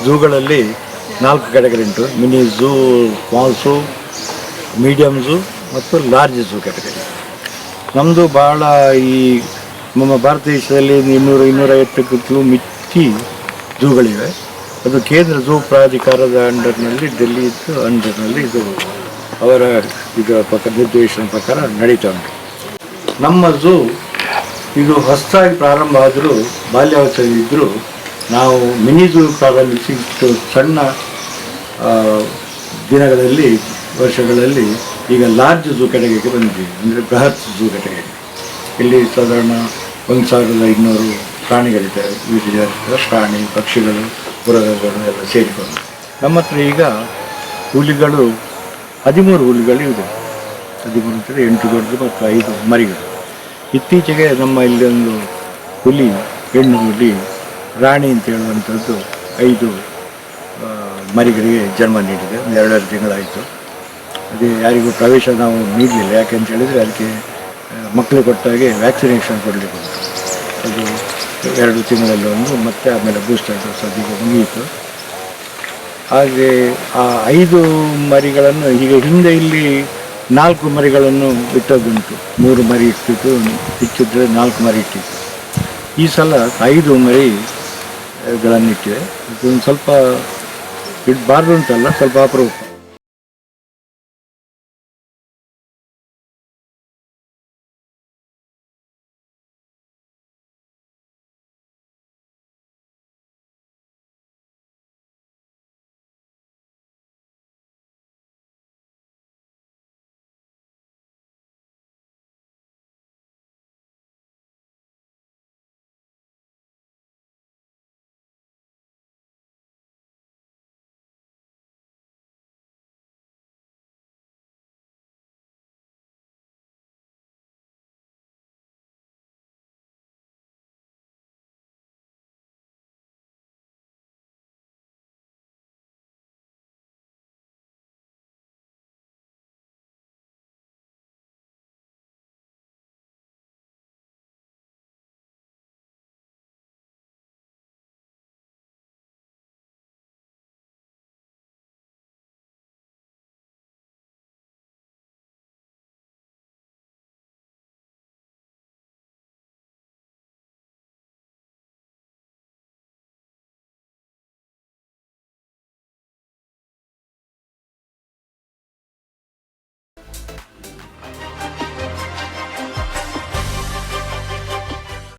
ಝೂಗಳಲ್ಲಿ 4 category ಉಂಟು. Mini zoo, small zoo, medium zoo ಮತ್ತು large zoo category. ನಮ್ಮದು ಭಾಳ ಈ ನಮ್ಮ ಭಾರತ ದೇಶದಲ್ಲಿ 200-250ಕ್ಕೂ ಮಿಕ್ಕಿ ಝೂಗಳಿವೆ. ಅದು ಕೇಂದ್ರ ಝೂ ಪ್ರಾಧಿಕಾರದ ಅಂಡರ್ನಲ್ಲಿ, ಡೆಲ್ಲಿ ಅಂಡರ್ನಲ್ಲಿ ಇದು ಅವರ ಇದರ ಪ್ರಕಾರ, ನಿರ್ದೇಶನ ಪ್ರಕಾರ ನಡೀತಾ ಉಂಟು. ನಮ್ಮ ಝೂ ಇದು ಹೊಸದಾಗಿ ಪ್ರಾರಂಭ ಆದರೂ ಬಾಲ್ಯಾವಸ್ಥೆಯಲ್ಲಿದ್ದರೂ ನಾವು ಮಿನಿ ಝೂ ಪ್ರಾರಂಭಿಸಿ ಸಣ್ಣ ದಿನಗಳಲ್ಲಿ, ವರ್ಷಗಳಲ್ಲಿ ಈಗ ಲಾರ್ಜ್ ಝೂ ಕೆಟಗರಿಗೆ ಬಂದಿದ್ದೀವಿ. ಅಂದರೆ ಬೃಹತ್ ಝೂ ಕೆಟಗರಿ. ಇಲ್ಲಿ ಸಾಧಾರಣ 1500 ಪ್ರಾಣಿಗಳಿದ್ದಾವೆ. ವಿವಿಧ ಪ್ರಾಣಿ, ಪಕ್ಷಿಗಳು, ಮೃಗಗಳು ಎಲ್ಲ ಸೇರಿಕೊಂಡು. ನಮ್ಮ ಹತ್ರ ಈಗ ಹುಲಿಗಳು 13 ಹುಲಿಗಳು ಇದೆ. 13 ಅಂದರೆ 8 ದೊಡ್ಡದು ಮತ್ತು 5 ಮರಿಗಳು. ಇತ್ತೀಚೆಗೆ ನಮ್ಮ ಇಲ್ಲಿ ಒಂದು ಹುಲಿ, ಹೆಣ್ಣು ಹುಲಿ ರಾಣಿ ಅಂತ ಹೇಳುವಂಥದ್ದು 5 ಮರಿಗಳಿಗೆ ಜನ್ಮ ನೀಡಿದೆ. 2 ತಿಂಗಳಾಯಿತು. ಅದೇ ಯಾರಿಗೂ ಪ್ರವೇಶ ನಾವು ನೀಡಲಿಲ್ಲ. ಯಾಕೆಂತ ಹೇಳಿದರೆ ಅದಕ್ಕೆ ಮಕ್ಕಳು ಕೊಟ್ಟಾಗೆ ವ್ಯಾಕ್ಸಿನೇಷನ್ ಕೊಡಲಿಕ್ಕೆ ಉಂಟು. ಅದು 2 ತಿಂಗಳಲ್ಲಿ ಒಂದು, ಮತ್ತು ಆಮೇಲೆ ಬೂಸ್ಟರ್ ಡೋಸ್ ಅದೀಗ ಮುಗಿಯಿತು. ಹಾಗೆ ಆ 5 ಮರಿಗಳನ್ನು ಈಗ ಹಿಂದೆ ಇಲ್ಲಿ 4 ಮರಿಗಳನ್ನು ಬಿಟ್ಟದ್ದುಂಟು. 3 ಮರಿ ಇಟ್ಟಿತ್ತು, ಇಟ್ಟಿದ್ರೆ 4 ಮರಿ ಇಟ್ಟಿತ್ತು. ಈ ಸಲ 5 ಮರಿಗಳನ್ನಿಟ್ಟಿದೆ. ಇದೊಂದು ಸ್ವಲ್ಪ ಇಡಬಾರ್ದು ಅಂತಲ್ಲ, ಸ್ವಲ್ಪ ಅಪರೂಪ.